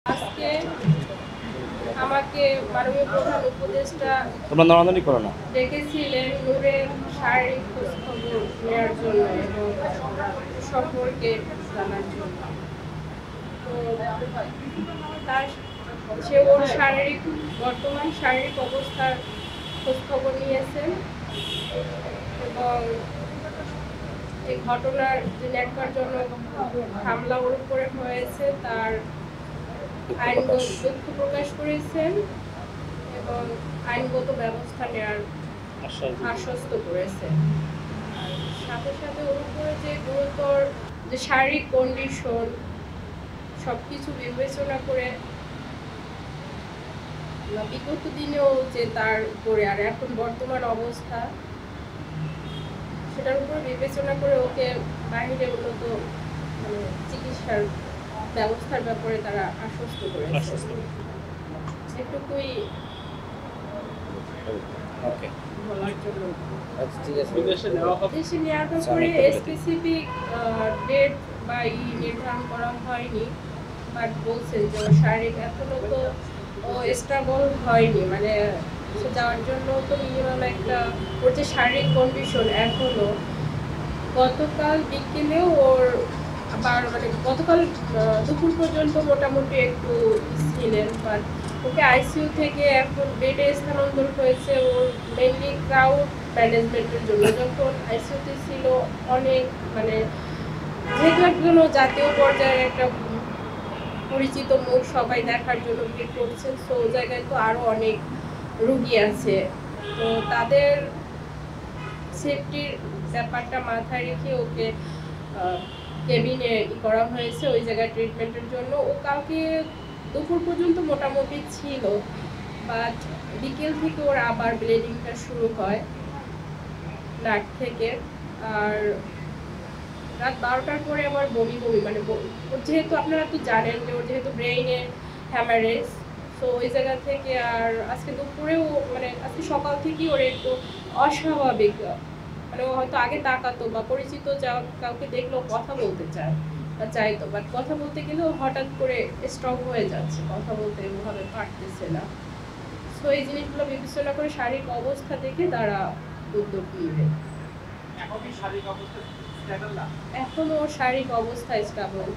আজকে আমাকে মাননীয় প্রধান উপদেষ্টা তোমরা নড়ানড়ি করো না। ডেকেছিলেন নূরের শারীরিক খোঁজখবর নেওয়ার জন্য এবং সম্পর্কে জানার জন্য। তো তার সে ওর বর্তমান শারীরিক অবস্থার খোঁজখবর নিয়েছেন এবং এই ঘটনার যে ন্যাক্কারজনক হামলা ওর উপরে হয়েছে তার আইনগত দুঃখ প্রকাশ করেছেন এবং আইনগত ব্যবস্থা নেওয়ার আশ্বস্ত করেছেন। সাথে সাথে ওর উপরে যে গুরুতর যে শারীরিক কন্ডিশন সবকিছু বিবেচনা করে বিগত দিনেও যে তার উপরে আর এখন বর্তমান অবস্থা সেটার উপরে বিবেচনা করে ওকে বাহিরে উন্নত চিকিৎসার ব্যবস্থার ব্যাপারে তারা আশ্বস্ত করেছে। এটুকুই বলার জন্য। দেশে নেওয়ার ব্যাপারে স্পেসিফিক ডেট বা নির্ধারণ করা হয়নি, বাট বলছেন যে শারীরিক এখনো তো ও স্ট্রাগল হয়নি, মানে যাওয়ার জন্য তো মিনিমাম একটা ওর যে শারীরিক কন্ডিশন এখনো গতকাল বিকেলেও ওর আবার মানে গতকাল দুপুর পর্যন্ত মোটামুটি একটু ছিলেন, বাট ওকে আইসিইউ থেকে এখন বেডে স্থানান্তর হয়েছে ওর মেনলি ক্রাউড ম্যানেজমেন্টের জন্য। যখন আইসিইউতে ছিল অনেক মানে যেহেতু একজন জাতীয় পর্যায়ের একটা পরিচিত মুখ সবাই দেখার জন্য ভিড় করছে, সো ওই জায়গায় তো আরও অনেক রুগী আছে, তো তাদের সেফটির ব্যাপারটা মাথায় রেখে ওকে কেবিনে করা হয়েছে ওই জায়গায় ট্রিটমেন্টের জন্য। ও কালকে দুপুর পর্যন্ত মোটামুটি ছিল, বাট বিকেল থেকে ওর আবার ব্লিডিংটা শুরু হয় নাক থেকে, আর রাত 12টার পরে আবার বমি বমি মানে ওর যেহেতু আপনারা তো জানেন যে ওর যেহেতু ব্রেইনে হ্যামারেজ, তো ওই জায়গা থেকে আর আজকে দুপুরেও মানে আজকে সকাল থেকেই ওর একটু অস্বাভাবিক, মানে ও হয়তো আগে তাকাতো বা পরিচিত কাউকে দেখলেও কথা বলতে চায় বা চাইতো, বাট কথা বলতে গেলেও হঠাৎ করে স্ট্রক হয়ে যাচ্ছে, কথা বলতে ওভাবে পারতেছে না। সো এই জিনিসগুলো বিবেচনা করে শারীরিক অবস্থা দেখে তারা উদ্যোগ নিবে। এখনো শারীরিক অবস্থা স্টেবল।